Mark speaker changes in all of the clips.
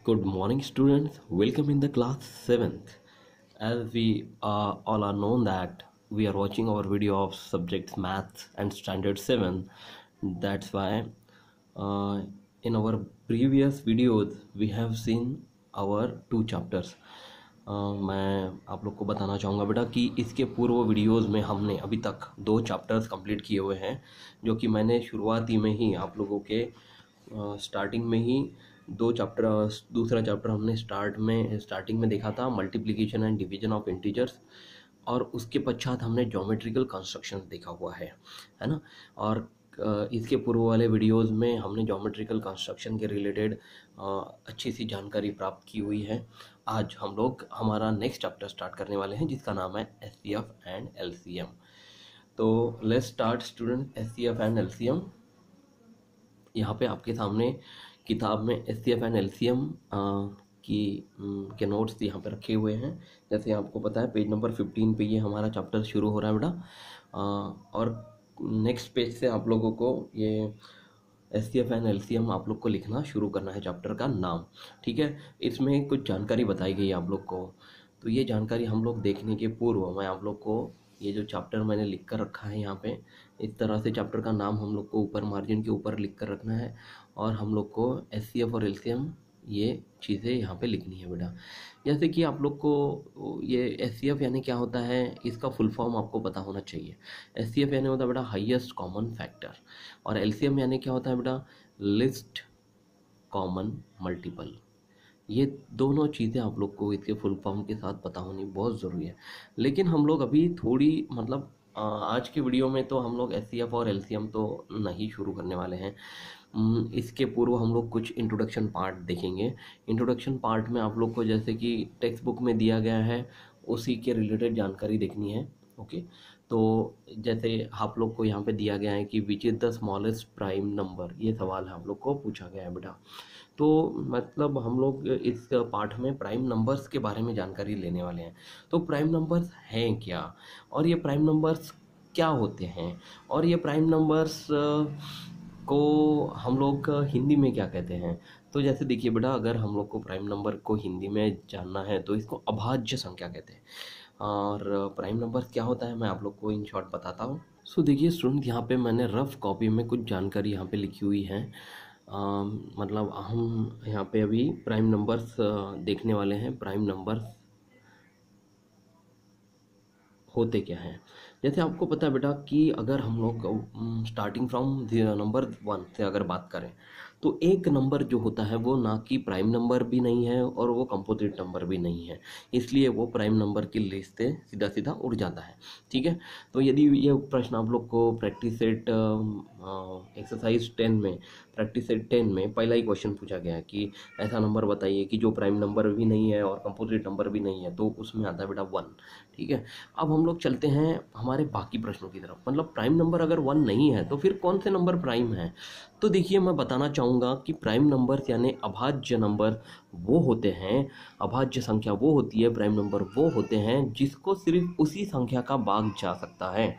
Speaker 1: Good morning, students. Welcome in the class 7th. As we all are known that we are watching our video of subjects maths and standard 7. That's why uh, in our previous videos we have seen our two chapters. मैं आप लोग को बताना चाहूँगा बेटा कि इसके पूर्व वीडियोस में हमने अभी तक 2 चैप्टर्स कंप्लीट किए हुए हैं, जो कि मैंने शुरुआती में ही आप लोगों के स्टार्टिंग में ही 2 चैप्टर, दूसरा चैप्टर हमने स्टार्टिंग में देखा था, multiplication and division of integers, और उसके पश्चात हमने ज्योमेट्रिकल कंस्ट्रक्शन देखा हुआ है ना। और इसके पूर्व वाले वीडियोस में हमने ज्योमेट्रिकल कंस्ट्रक्शन के रिलेटेड अच्छी सी जानकारी प्राप्त की हुई है। आज हम लोग हमारा नेक्स्ट चैप्टर स्टार्ट करने वाले हैं, जिसका नाम है एचसीएफ एंड एलसीएम। तो let's start student, HCF and LCM. यहाँ पे आपके सामने किताब में एचसीएफ एंड एलसीएम के नोट्स यहाँ पे रखे हुए हैं। जैसे आपको पता है पेज नंबर 15 पे ये हमारा चैप्टर शुरू हो रहा है बेटा, और नेक्स्ट पेज से आप लोगों को ये एचसीएफ एंड एलसीएम आप लोग को लिखना शुरू करना है, चैप्टर का नाम। ठीक है, इसमें कुछ जानकारी बताई गई है आप लोग को। तो ये जानकारी हम लोग देखने के पूर्व मैं आप लोग को ये जो चैप्टर मैंने लिख कर रखा है यहाँ पे, इस तरह से चैप्टर का नाम हम लोग को ऊपर मार्जिन के ऊपर लिख कर रखना है, और हम लोग को एचसीएफ और एलसीएम ये चीज़ें यहाँ पे लिखनी है बेटा। जैसे कि आप लोग को ये एचसीएफ यानी क्या होता है, इसका फुल फॉर्म आपको पता होना चाहिए। एचसीएफ यानी होता है बेटा हाईएस्ट कॉमन फैक्टर, और एलसीएम यानी क्या होता है बेटा, लिस्ट कॉमन मल्टीपल। ये दोनों चीज़ें आप लोग को इसके फुल फॉर्म के साथ पता होनी बहुत ज़रूरी है। लेकिन हम लोग अभी थोड़ी मतलब आज के वीडियो में तो हम लोग एचसीएफ और एलसीएम तो नहीं शुरू करने वाले हैं। इसके पूर्व हम लोग कुछ इंट्रोडक्शन पार्ट देखेंगे। इंट्रोडक्शन पार्ट में आप लोग को जैसे कि टेक्स्ट बुक में दिया गया है उसी के रिलेटेड जानकारी देखनी है। ओके, तो जैसे आप लोग को यहाँ पे दिया गया है कि which is the smallest prime number, ये सवाल है आप लोग को पूछा गया है बेटा। तो मतलब हम लोग इस पार्ट में प्राइम नंबर्स के बारे में जानकारी लेने वाले हैं। तो प्राइम नंबर्स हैं क्या, और ये प्राइम नंबर्स क्या होते हैं, और ये प्राइम नंबर्स को हम लोग हिंदी में क्या कहते हैं। तो जैसे देखिए बेटा, अगर हम लोग को प्राइम नंबर को हिंदी में जानना है तो इसको अभाज्य संख्या कहते हैं। और प्राइम नंबर क्या होता है मैं आप लोग को इन शॉर्ट बताता हूँ। सो देखिए स्टूडेंट, यहाँ पे मैंने रफ कॉपी में कुछ जानकारी यहाँ पे लिखी हुई है। मतलब हम यहाँ पे अभी प्राइम नंबर्स देखने वाले हैं। प्राइम नंबर्स होते क्या हैं, जैसे आपको पता है बेटा कि अगर हम लोग स्टार्टिंग फ्रॉम नंबर 1 से अगर बात करें, तो एक नंबर जो होता है वो ना कि प्राइम नंबर भी नहीं है और वो कंपोजिट नंबर भी नहीं है, इसलिए वो प्राइम नंबर की लिस्ट से सीधा सीधा उड़ जाता है। ठीक है, तो यदि ये प्रश्न आप लोग को प्रैक्टिस सेट एक्सरसाइज 10 में पहला ही क्वेश्चन पूछा गया है कि ऐसा नंबर बताइए कि जो प्राइम नंबर भी नहीं है और कंपोजिट नंबर भी नहीं है, तो उसमें आता है बेटा 1। ठीक है, अब हम लोग चलते हैं हमारे बाकी प्रश्नों की तरफ। मतलब प्राइम नंबर अगर 1 नहीं है तो फिर कौन से नंबर प्राइम है। तो देखिए मैं बताना चाहूँगा कि प्राइम नंबर यानी अभाज्य नंबर वो होते हैं, अभाज्य संख्या वो होती है, प्राइम नंबर वो होते हैं जिसको सिर्फ उसी संख्या का भाग जा सकता है।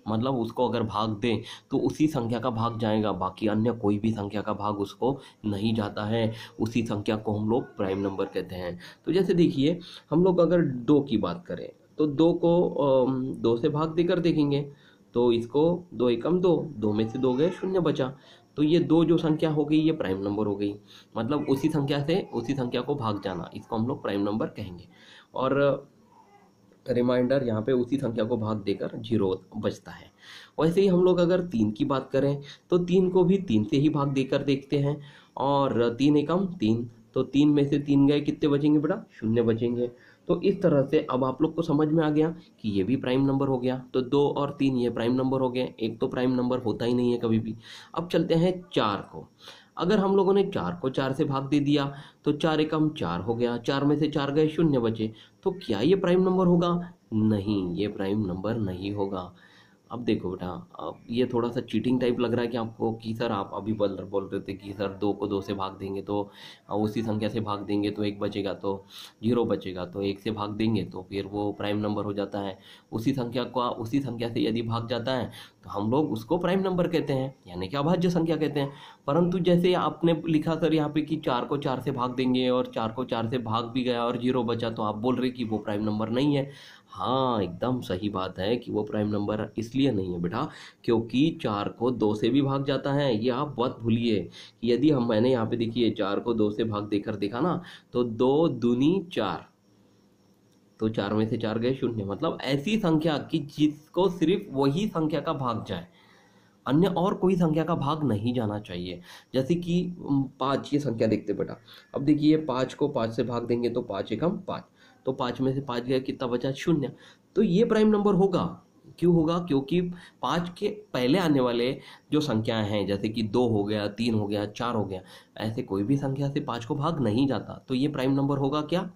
Speaker 1: मतलब उसको अगर भाग दें तो उसी संख्या का भाग जाएगा, बाकी अन्य कोई भी संख्या का भाग उसको नहीं जाता है। उसी संख्या को हम लोग प्राइम नंबर कहते हैं। तो जैसे देखिए, हम लोग अगर 2 की बात करें तो 2 को 2 से भाग देकर देखेंगे, तो इसको 2 एकम 2, 2 में से 2 गए, 0 बचा। तो ये 2 जो संख्या हो गई ये प्राइम नंबर हो गई। मतलब उसी संख्या से उसी संख्या को भाग जाना, इसको हम लोग प्राइम नंबर कहेंगे। और रिमाइंडर यहाँ पे उसी संख्या को भाग देकर 0 बचता है। वैसे ही हम लोग अगर 3 की बात करें तो 3 को भी 3 से ही भाग देकर देखते हैं, और 3 एकम 3, तो 3 में से 3 गए, कितने बचेंगे बेटा, 0 बचेंगे। तो इस तरह से अब आप लोग को समझ में आ गया कि ये भी प्राइम नंबर हो गया। तो 2 और 3 ये प्राइम नंबर हो गए, एक तो प्राइम नंबर होता ही नहीं है कभी भी। अब चलते हैं 4 को। अगर हम लोगों ने 4 को 4 से भाग दे दिया तो 4 एकम 4 हो गया, 4 में से 4 गए, 0 बचे। तो क्या ये प्राइम नंबर होगा? नहीं, ये प्राइम नंबर नहीं होगा। अब देखो बेटा, अब ये थोड़ा सा चीटिंग टाइप लग रहा है कि आपको कि सर आप अभी बोल रहे थे कि सर 2 को 2 से भाग देंगे तो उसी संख्या से भाग देंगे तो 1 बचेगा, तो 0 बचेगा, तो 1 से भाग देंगे तो फिर वो प्राइम नंबर हो जाता है। उसी संख्या से यदि भाग जाता है तो हम लोग उसको प्राइम नंबर कहते हैं, यानी कि अभाज्य संख्या कहते हैं। परंतु जैसे आपने लिखा सर यहाँ पे कि 4 को 4 से भाग देंगे और 4 को 4 से भाग भी गया और 0 बचा, तो आप बोल रहे कि वो प्राइम नंबर नहीं है। हाँ, एकदम सही बात है कि वो प्राइम नंबर इसलिए नहीं है बेटा क्योंकि 4 को 2 से भी भाग जाता है। ये आप बात भूलिए कि यदि मैंने यहाँ पे देखिए 4 को 2 से भाग देकर देखा ना, तो 2 दूनी 4, तो 4 में से 4 गए 0। मतलब ऐसी संख्या कि जिसको सिर्फ वही संख्या का भाग जाए, अन्य और कोई संख्या का भाग नहीं जाना चाहिए। जैसे कि 5, ये संख्या देखते बेटा। अब देखिए 5 को 5 से भाग देंगे तो 5 एकम 5, तो 5 में से 5 गया, कितना बचा 0। तो ये प्राइम नंबर होगा। क्यों होगा? क्योंकि 5 के पहले आने वाले जो संख्याएं हैं, जैसे कि 2 हो गया, 3 हो गया, 4 हो गया, ऐसे कोई भी संख्या से 5 को भाग नहीं जाता, तो ये प्राइम नंबर होगा क्या?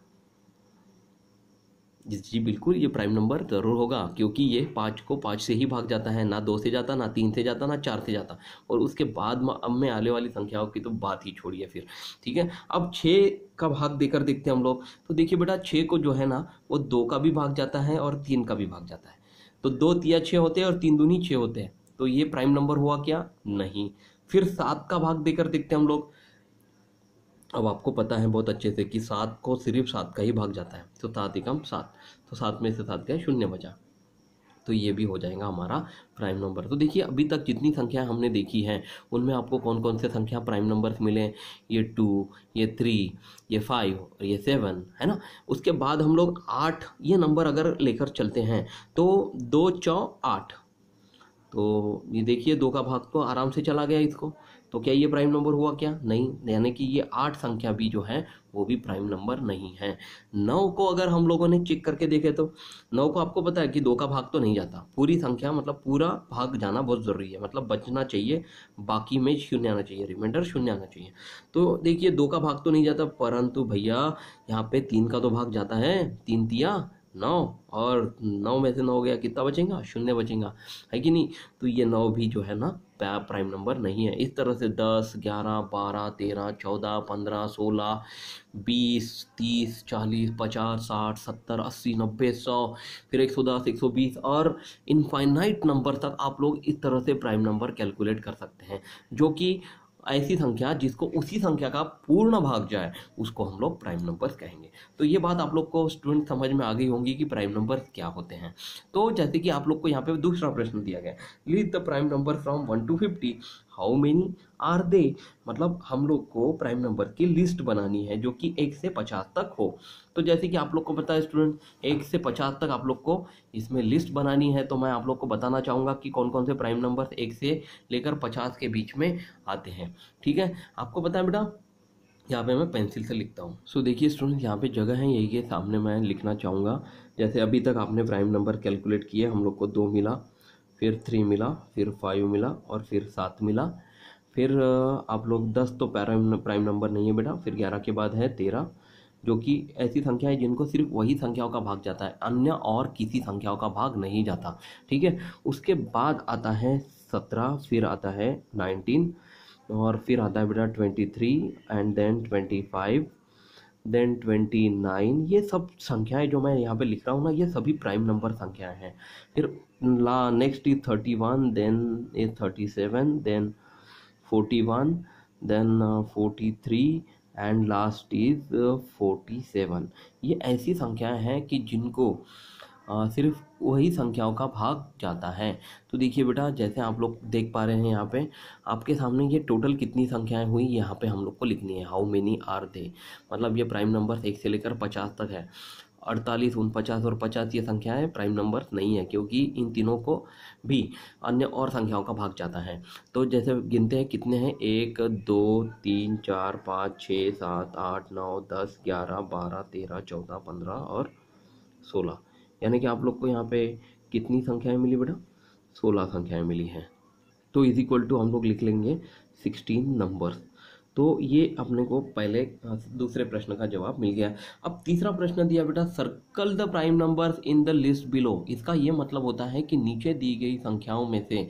Speaker 1: जी बिल्कुल, ये प्राइम नंबर जरूर होगा क्योंकि ये 5 को 5 से ही भाग जाता है, ना 2 से जाता, ना 3 से जाता, ना 4 से जाता। और उसके बाद अब में आने वाली संख्याओं की तो बात ही छोड़िए फिर। ठीक है, अब 6 का भाग देकर देखते हैं हम लोग। तो देखिए बेटा, 6 को जो है ना वो 2 का भी भाग जाता है और 3 का भी भाग जाता है। तो 2 तिया 6 होते हैं और 3 दूनी 6 होते हैं, तो ये प्राइम नंबर हुआ क्या? नहीं। फिर 7 का भाग देकर देखते हैं हम लोग। अब आपको पता है बहुत अच्छे से कि 7 को सिर्फ 7 का ही भाग जाता है, तो 7 एकम 7, तो 7 में से 7 गया, 0 बचा, तो ये भी हो जाएगा हमारा प्राइम नंबर। तो देखिए अभी तक जितनी संख्या हमने देखी हैं उनमें आपको कौन कौन से संख्या प्राइम नंबर्स मिले? ये 2, ये 3, ये 5 और ये 7 है ना। उसके बाद हम लोग 8 ये नंबर अगर लेकर चलते हैं तो 2 चौ 8, तो ये देखिए 2 का भाग तो आराम से चला गया इसको, तो क्या ये प्राइम नंबर हुआ क्या? नहीं, यानी कि ये 8 संख्या भी जो है वो भी प्राइम नंबर नहीं है। 9 को अगर हम लोगों ने चेक करके देखे तो 9 को आपको पता है कि 2 का भाग तो नहीं जाता, पूरी संख्या मतलब पूरा भाग जाना बहुत ज़रूरी है, मतलब बचना चाहिए, बाकी में 0 आना चाहिए, रिमाइंडर 0 आना चाहिए। तो देखिए 2 का भाग तो नहीं जाता, परंतु भैया यहाँ पे 3 का तो भाग जाता है, 3 तिया 9, और 9 में से 9 गया, कितना बचेगा? 0 बचेगा, है कि नहीं। तो ये 9 भी जो है ना प्राइम नंबर नहीं है। इस तरह से 10, 11, 12, 13, 14, 15, 16, 20, 30, 40, 50, 60, 70, 80, 90, 100, फिर 110, 120 और इनफाइनाइट नंबर तक आप लोग इस तरह से प्राइम नंबर कैलकुलेट कर सकते हैं, जो कि ऐसी संख्या जिसको उसी संख्या का पूर्ण भाग जाए उसको हम लोग प्राइम नंबर्स कहेंगे। तो ये बात आप लोग को स्टूडेंट समझ में आ गई होंगी कि प्राइम नंबर्स क्या होते हैं। तो जैसे कि आप लोग को यहाँ पे दूसरा प्रश्न दिया गया, list the prime number from 1 to 50, how many are they. मतलब हम लोग को प्राइम नंबर की लिस्ट बनानी है जो कि 1 से 50 तक हो। तो जैसे कि आप लोग को पता है स्टूडेंट, 1 से 50 तक आप लोग को इसमें लिस्ट बनानी है, तो मैं आप लोग को बताना चाहूँगा कि कौन कौन से प्राइम नंबर 1 से लेकर 50 के बीच में आते हैं। ठीक है, आपको पता है बेटा, यहाँ पे मैं पेंसिल से लिखता हूँ। सो देखिए स्टूडेंट, यहाँ पे जगह है यही के सामने मैं लिखना चाहूँगा। जैसे अभी तक आपने प्राइम नंबर कैलकुलेट किए, हम लोग को 2 मिला, फिर 3 मिला, फिर 5 मिला और फिर 7 मिला। फिर आप लोग 10 तो प्राइम नंबर नहीं है बेटा। फिर 11 के बाद है 13, जो कि ऐसी संख्या है जिनको सिर्फ वही संख्याओं का भाग जाता है, अन्य और किसी संख्याओं का भाग नहीं जाता। ठीक है, उसके बाद आता है 17, फिर आता है 19 और फिर आता है बेटा 23 एंड देन 25 देन 29। ये सब संख्याएं जो मैं यहाँ पे लिख रहा हूँ ना, ये सभी प्राइम नंबर संख्याएं हैं। फिर next is 31, then is 37, then 41, then 43 and last is 47। ये ऐसी संख्याएं हैं कि जिनको सिर्फ वही संख्याओं का भाग जाता है। तो देखिए बेटा, जैसे आप लोग देख पा रहे हैं यहाँ पे आपके सामने ये टोटल कितनी संख्याएं हुई यहाँ पे हम लोग को लिखनी है, हाउ मेनी आर दे। मतलब ये प्राइम नंबर 1 से लेकर 50 तक है। 48, 49 और 50 ये संख्याएं प्राइम नंबर नहीं है क्योंकि इन तीनों को भी अन्य और संख्याओं का भाग जाता है। तो जैसे गिनते हैं कितने हैं, 1, 2, 3, 4, 5, 6, 7, 8, 9, 10, 11, 12, 13, 14, 15 और 16। यानी कि आप लोग को यहाँ पे कितनी संख्याएं मिली बेटा? 16 संख्याएं मिली हैं। तो इज इक्वल टू हम लोग लिख लेंगे 16 नंबर्स। तो ये अपने को पहले दूसरे प्रश्न का जवाब मिल गया। अब तीसरा प्रश्न दिया बेटा, circle the prime numbers in the list below. इसका ये मतलब होता है कि नीचे दी गई संख्याओं में से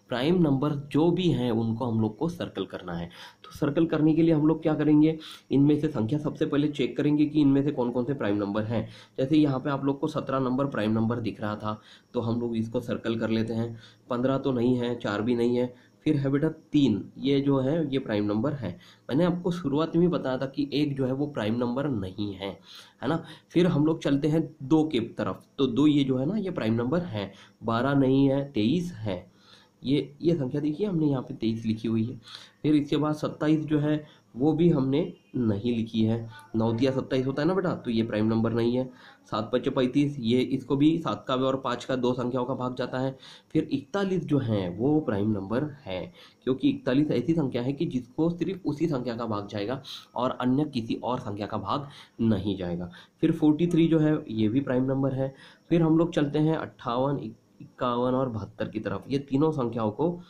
Speaker 1: प्राइम नंबर जो भी हैं उनको हम लोग को सर्कल करना है। तो सर्कल करने के लिए हम लोग क्या करेंगे, इनमें से संख्या सबसे पहले चेक करेंगे कि इनमें से कौन कौन से प्राइम नंबर हैं। जैसे यहाँ पे आप लोग को 17 नंबर प्राइम नंबर दिख रहा था, तो हम लोग इसको सर्कल कर लेते हैं। 15 तो नहीं है, 4 भी नहीं है, फिर है बेटा 3, ये जो है ये प्राइम नंबर है। मैंने आपको शुरुआत में बताया था कि 1 जो है वो प्राइम नंबर नहीं है ना। फिर हम लोग चलते हैं 2 के तरफ, तो 2 ये जो है ना ये प्राइम नंबर है। 12 नहीं है, 23 है, ये संख्या देखिए हमने यहाँ पे 23 लिखी हुई है। फिर इसके बाद 27 जो है वो भी हमने नहीं लिखी है। 9 दिया 27 होता है ना बेटा, तो ये प्राइम नंबर नहीं है। 7 5 35, ये इसको भी 7 का और 5 का 2 संख्याओं का भाग जाता है। फिर 41 जो है वो प्राइम नंबर है, क्योंकि 41 ऐसी संख्या है कि जिसको सिर्फ उसी संख्या का भाग जाएगा और अन्य किसी और संख्या का भाग नहीं जाएगा। फिर 43 जो है ये भी प्राइम नंबर है। फिर हम लोग चलते हैं 58, 51 और 72 की तरफ। ये तीनों संख्याओं को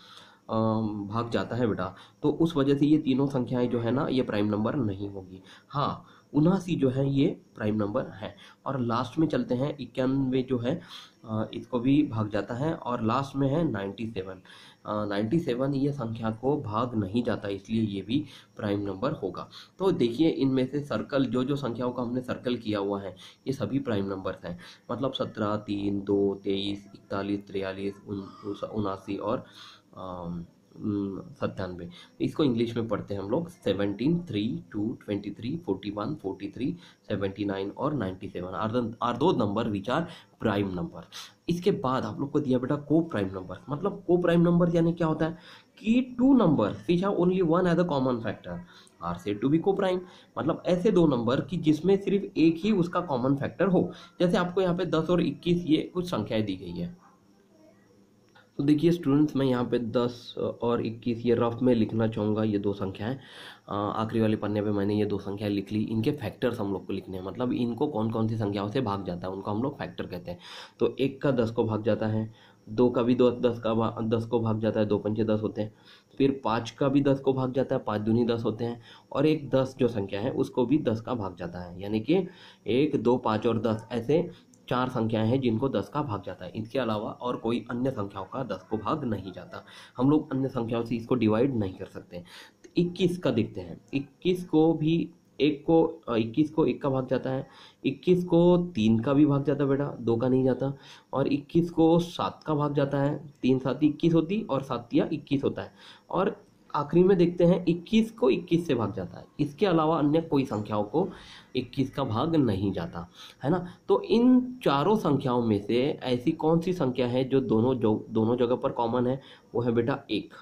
Speaker 1: भाग जाता है बेटा, तो उस वजह से ये तीनों संख्याएं जो है ना ये प्राइम नंबर नहीं होगी। हाँ, 79 जो है ये प्राइम नंबर है। और लास्ट में चलते हैं 91 जो है इसको भी भाग जाता है। और लास्ट में है 97। 97 ये संख्या को भाग नहीं जाता, इसलिए ये भी प्राइम नंबर होगा। तो देखिए इनमें से सर्कल जो संख्याओं का हमने सर्कल किया हुआ है ये सभी प्राइम नंबर्स हैं। मतलब 17, 3, 2, 23, 41, 43, 79 और 97। इसको इंग्लिश में पढ़ते हैं हम लोग 17, 3, 2, 23, 41, 43, 79 और 97 आर दो number which are prime number. इसके बाद आप लोग को दिया बेटा को प्राइम नंबर। मतलब को प्राइम नंबर यानी क्या होता है कि 2 number which have only one as a common factor are said to be coprime. मतलब ऐसे 2 नंबर कि जिसमें सिर्फ एक ही उसका कॉमन फैक्टर हो। जैसे आपको यहाँ पे 10 और 21 ये कुछ संख्याएं दी गई है। तो देखिए स्टूडेंट्स, मैं यहाँ पे 10 और 21 ये रफ में लिखना चाहूँगा। ये 2 संख्याएं आखिरी वाले पन्ने पे मैंने ये 2 संख्याएं लिख ली। इनके फैक्टर्स हम लोग को लिखने हैं, मतलब इनको कौन कौन सी संख्याओं से भाग जाता है उनको हम लोग फैक्टर कहते हैं। तो 1 का 10 को भाग जाता है, 2 का भी 10 को भाग जाता है, 2 पंचे 10 होते हैं। फिर 5 का भी 10 को भाग जाता है, 5 दूनी 10 होते हैं। और एक 10 जो संख्या है उसको भी 10 का भाग जाता है, यानी कि 1, 2, 5 और 10 ऐसे 4 संख्याएं हैं जिनको 10 का भाग जाता है। इसके अलावा और कोई अन्य संख्याओं का 10 को भाग नहीं जाता। हम लोग अन्य संख्याओं से इसको डिवाइड नहीं कर सकते। तो 21 का देखते हैं। 21 को भी 21 को 1 का भाग जाता है, 21 को 3 का भी भाग जाता है बेटा, 2 का नहीं जाता। और 21 को 7 का भाग जाता है, 3 7 21 होती और 7 तिया 21 होता है। और आखिरी में देखते हैं 21 को 21 से भाग जाता है। इसके अलावा अन्य कोई संख्याओं को 21 का भाग नहीं जाता, है ना। तो इन चारों संख्याओं में से ऐसी कौन सी संख्या है जो दोनों जगह पर कॉमन है, वो है बेटा 1।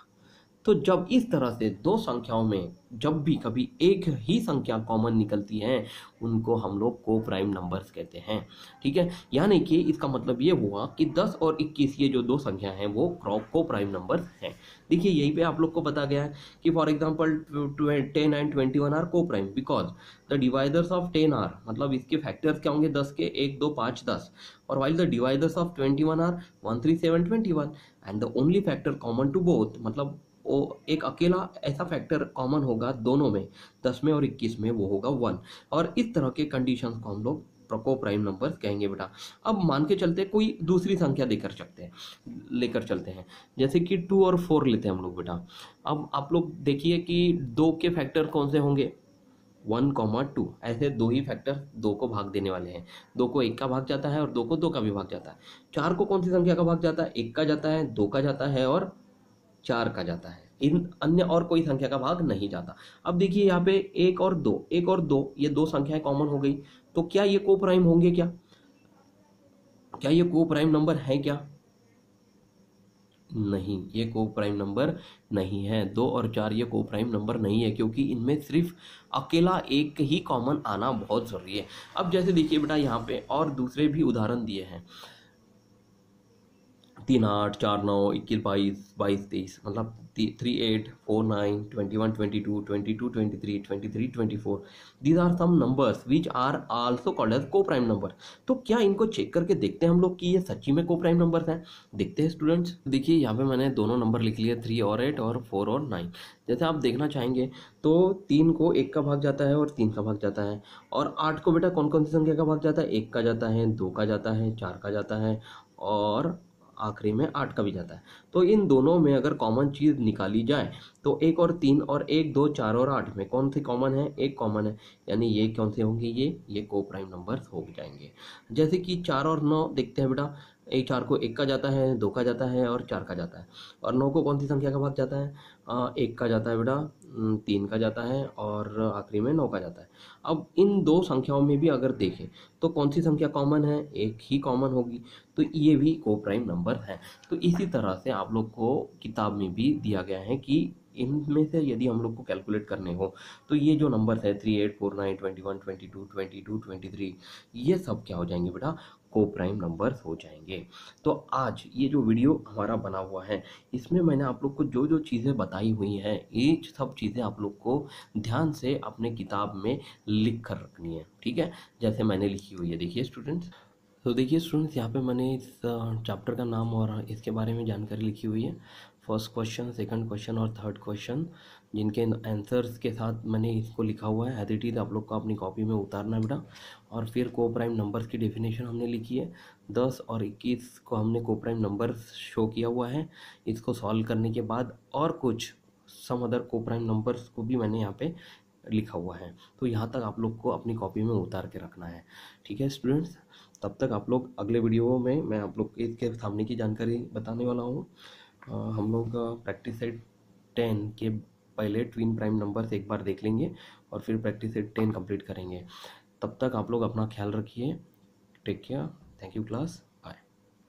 Speaker 1: तो जब इस तरह से 2 संख्याओं में जब भी कभी एक ही संख्या कॉमन निकलती है उनको हम लोग को प्राइम नंबर्स कहते हैं, ठीक है। यानी कि इसका मतलब ये हुआ कि 10 और 21 ये जो 2 संख्या हैं वो को प्राइम नंबर्स हैं। देखिए यहीं पे आप लोग को बता गया है कि for example 10 and 21 are coprime because the divisors of 10 are, मतलब इसके फैक्टर्स क्या होंगे 10 के, 1 2 5 10। और while the divisors of 21 are 1 3 7 21 and the only factor common to both, मतलब वो एक अकेला ऐसा फैक्टर कॉमन होगा दोनों में, 10 में और 21 में, वो होगा 1। और इस तरह के कंडीशंस को हम लोग को प्राइम नंबर्स कहेंगे बेटा। अब मान के चलते कोई दूसरी संख्या लेकर चलते हैं, जैसे कि 2 और 4 लेते हैं हम लोग बेटा। अब आप लोग देखिए कि 2 के फैक्टर कौन से होंगे, 1, 2। ऐसे 2 ही फैक्टर 2 को भाग देने वाले हैं। 2 को 1 का भाग जाता है और 2 को 2 का भी भाग जाता है। 4 को कौन सी संख्या का भाग जाता है, 1 का जाता है, 2 का जाता है और 4 का जाता है। इन अन्य और कोई संख्या का भाग नहीं जाता। अब देखिए यहाँ पे 1 और 2 ये 2 संख्याएं कॉमन हो गई, तो क्या ये को प्राइम होंगे, क्या ये को प्राइम नंबर है क्या? नहीं, ये को प्राइम नंबर नहीं है। 2 और 4 ये को प्राइम नंबर नहीं है, क्योंकि इनमें सिर्फ अकेला एक ही कॉमन आना बहुत जरूरी है। अब जैसे देखिए बेटा यहाँ पे और दूसरे भी उदाहरण दिए हैं। तीन आठ, चार नौ, 21 22, 22 23, मतलब 38 49 21 22 22 23 23 24, these are some numbers which are also called as co-prime number। तो क्या इनको चेक करके देखते हैं हम लोग कि ये सच्ची में को-प्राइम नंबर्स हैं? देखते हैं स्टूडेंट्स। देखिए यहाँ पे मैंने दोनों नंबर लिख लिए, 3 और 8 और 4 और 9। जैसे आप देखना चाहेंगे तो 3 को 1 का भाग जाता है और 3 का भाग जाता है, और 8 को बेटा कौन कौन सी संख्या का भाग जाता है? 1 का जाता है, 2 का जाता है, 4 का जाता है, और आखिरी में 8 का भी जाता है। तो इन दोनों में अगर कॉमन चीज़ निकाली जाए तो 1 और 3 और 1 2 4 और 8 में कौन सी कॉमन है? 1 कॉमन है, यानी ये कौन से होंगे? ये को प्राइम नंबर्स हो जाएंगे। जैसे कि 4 और 9 देखते हैं बेटा, 4 को 1 का जाता है, 2 का जाता है और 4 का जाता है, और 9 को कौन सी संख्या का भाग जाता है? 1 का जाता है बेटा, 3 का जाता है और आखिरी में 9 का जाता है। अब इन दो संख्याओं में भी अगर देखें तो कौन सी संख्या कॉमन है? एक ही कॉमन होगी, तो ये भी को प्राइम नंबर है। तो इसी तरह से आप लोग को किताब में भी दिया गया है कि इनमें से यदि हम लोग को कैलकुलेट करने हो तो ये जो नंबर है 3 8 4 9 21 22 22 23, ये सब क्या हो जाएंगे बेटा? को प्राइम नंबर्स हो जाएंगे। तो आज ये जो वीडियो हमारा बना हुआ है इसमें मैंने आप लोग को जो जो चीज़ें बताई हुई हैं, ये सब चीज़ें आप लोग को ध्यान से अपने किताब में लिख कर रखनी है, ठीक है? जैसे मैंने लिखी हुई है, देखिए स्टूडेंट्स। तो देखिए स्टूडेंट्स, यहाँ पे मैंने इस चैप्टर का नाम और इसके बारे में जानकारी लिखी हुई है। फर्स्ट क्वेश्चन, सेकंड क्वेश्चन और थर्ड क्वेश्चन, जिनके आंसर्स के साथ मैंने इसको लिखा हुआ है। एज इट इज़ आप लोग को अपनी कॉपी में उतारना है बेटा। और फिर को प्राइम नंबर्स की डेफिनेशन हमने लिखी है। 10 और 21 को हमने को प्राइम नंबर्स शो किया हुआ है। इसको सॉल्व करने के बाद और कुछ सम अदर को प्राइम नंबर्स को भी मैंने यहाँ पे लिखा हुआ है। तो यहाँ तक आप लोग को अपनी कॉपी में उतार के रखना है, ठीक है स्टूडेंट्स? तब तक आप लोग अगले वीडियो में मैं आप लोग इसके सामने की जानकारी बताने वाला हूँ। हम लोग प्रैक्टिस सेट 10 के पहले ट्विन प्राइम नंबर्स एक बार देख लेंगे और फिर प्रैक्टिस सेट 10 कंप्लीट करेंगे। तब तक आप लोग अपना ख्याल रखिए। Take care. Thank you class.